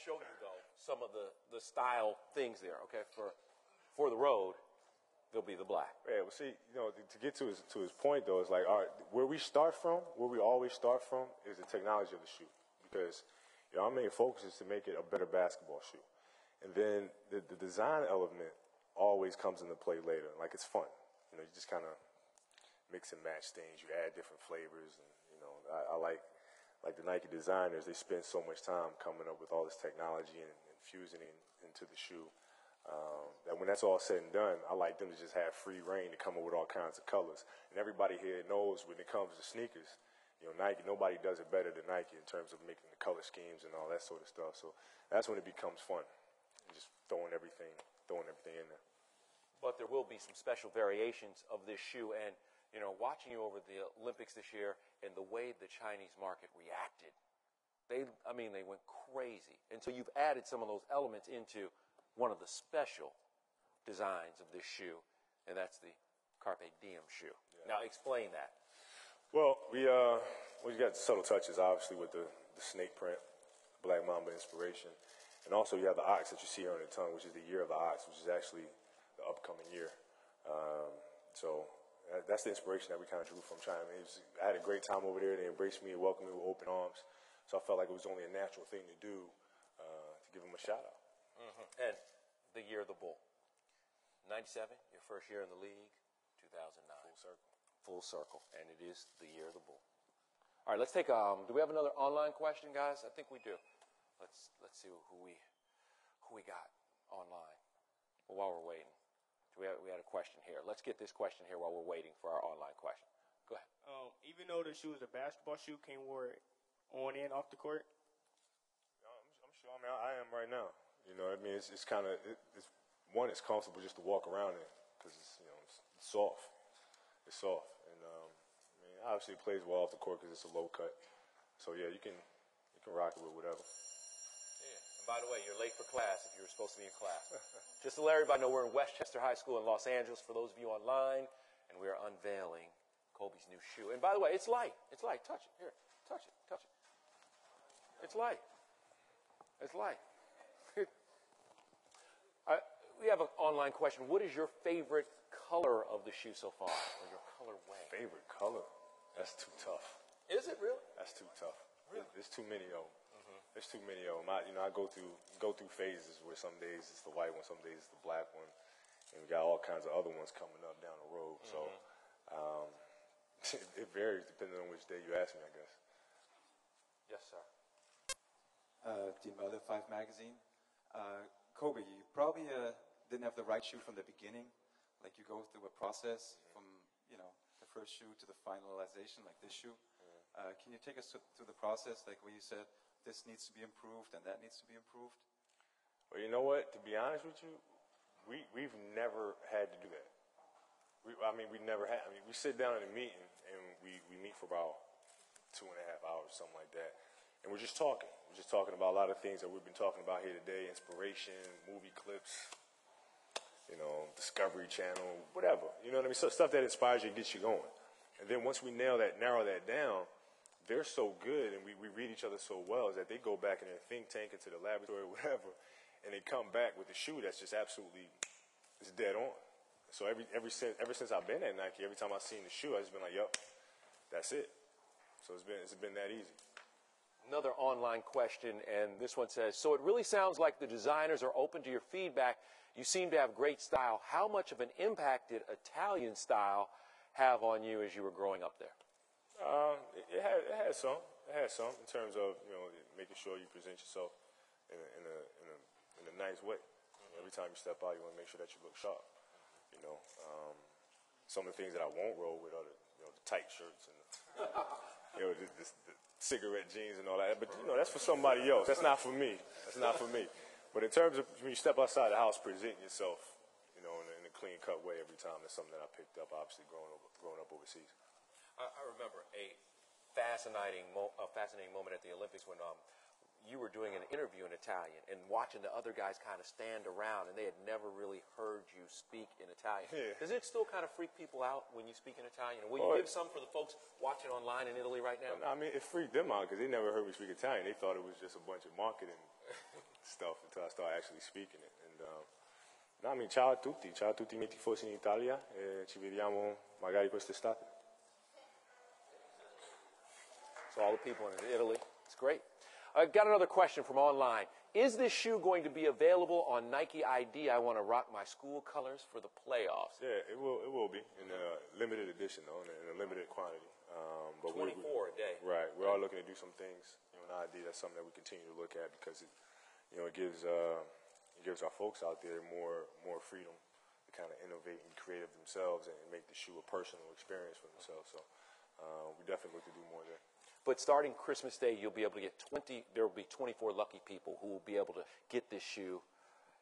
show you, though, some of the style things there, okay? For the road, they'll be the black. Yeah, well, see, you know, to get to his point, though, is like, all right, where we always start from is the technology of the shoe. Because, you know, our main focus is to make it a better basketball shoe. And then the design element always comes into play later. Like, it's fun. You know, you just kind of mix and match things. You add different flavors. And, you know, I like the Nike designers, they spend so much time coming up with all this technology and infusing it into the shoe. That when that's all said and done, I like them to just have free reign to come up with all kinds of colors. And everybody here knows when it comes to sneakers, you know, Nike, nobody does it better than Nike in terms of making the color schemes and all that sort of stuff. So that's when it becomes fun, and just throwing everything in there. But there will be some special variations of this shoe. And, you know, watching you over the Olympics this year and the way the Chinese market reacted, they went crazy. And so you've added some of those elements into one of the special designs of this shoe, and that's the Carpe Diem shoe. Yeah. Now, explain that. Well, we got subtle touches, obviously, with the snake print, Black Mamba inspiration. And also you have the ox that you see here on the tongue, which is the year of the ox, which is actually the upcoming year. So that's the inspiration that we kind of drew from China. I mean, I had a great time over there. They embraced me and welcomed me with open arms. So I felt like it was only a natural thing to do to give them a shout out. Mm-hmm. And the year of the bull. 97, your first year in the league. 2009. Full circle. Full circle. And it is the year of the bull. All right, let's take, do we have another online question, guys? I think we do. Let's see who we got online. Well, while we're waiting. We had a question here. Let's get this question here while we're waiting for our online question. Go ahead. Even though the shoe is a basketball shoe, can you wear it on and off the court? I'm sure. I mean, I am right now. You know, I mean, it's kind of, it's comfortable just to walk around in because it's, you know, it's soft. It's soft. And, I mean, obviously it plays well off the court because it's a low cut. So, yeah, you can rock it with whatever. Yeah. And by the way, you're late for class if you were supposed to be in class. Just to let everybody know, we're in Westchester High School in Los Angeles, for those of you online, and we are unveiling Kobe's new shoe. And by the way, it's light. It's light. Touch it. Here. Touch it. Touch it. It's light. It's light. We have an online question. What is your favorite color of the shoe so far, or your colorway? Favorite color? That's too tough. Is it really? That's too tough. Really? There's too many of them. Mm-hmm. There's too many of them. I go through phases where some days it's the white one, some days it's the black one, and we got all kinds of other ones coming up down the road. Mm-hmm. So it varies depending on which day you ask me, I guess. Yes, sir. Dean Miller, 5 Magazine. Kobe, you probably didn't have the right shoe from the beginning. Like you go through a process from, you know, the first shoe to the finalization, like this shoe. Can you take us through the process, like where you said this needs to be improved and that needs to be improved? Well, you know what? To be honest with you, we've never had to do that. We never had. I mean, we sit down in a meeting and we meet for about 2.5 hours, something like that. And we're just talking. We're just talking about a lot of things that we've been talking about here today, inspiration, movie clips, you know, Discovery Channel, whatever. You know what I mean? So stuff that inspires you and gets you going. And then once we narrow that down, they're so good and we read each other so well is that they go back in their think tank, into the laboratory, whatever, and they come back with a shoe that's just absolutely, it's dead on. So ever since I've been at Nike, every time I've seen the shoe, I've just been like, yup, that's it. So it's been that easy. Another online question, and this one says, so it really sounds like the designers are open to your feedback. You seem to have great style. How much of an impact did Italian style have on you as you were growing up there? It had some. It had some in terms of, you know, making sure you present yourself in a nice way. Mm-hmm. Every time you step out, you want to make sure that you look sharp. You know, some of the things that I won't roll with are the tight shirts and the cigarette jeans and all that. But that's for somebody else. That's not for me. That's not for me. But in terms of when you step outside the house, presenting yourself, in a clean cut way every time, that's something that I picked up. Obviously, growing up overseas. I remember a fascinating moment at the Olympics when you were doing an interview in Italian and watching the other guys kind of stand around, and they had never really heard you speak in Italian. Yeah. Does it still kind of freak people out when you speak in Italian? And will you give some for the folks watching online in Italy right now? I mean, it freaked them out because they never heard me speak Italian. They thought it was just a bunch of marketing stuff until I start actually speaking it. And no, I mean, ciao a tutti i miei tifosi in Italia, e ci vediamo magari quest'estate. So all the people in Italy, it's great. I got another question from online. Is this shoe going to be available on Nike ID? I want to rock my school colors for the playoffs. Yeah, it will be in a limited edition though, in a limited quantity. But 24 a day. Right, we are looking to do some things. In ID, that's something that we continue to look at because it gives our folks out there more freedom to kind of innovate and create it themselves and make the shoe a personal experience for themselves. So we definitely look to do more there. But starting Christmas Day, you'll be able to get there will be 24 lucky people who will be able to get this shoe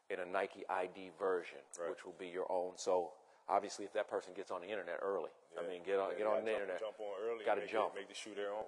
in a Nike ID version, Right. which will be your own. So obviously, if that person gets on the internet early, Yeah. get on the internet. Jump on early. Got to and jump. Make the shoe their own.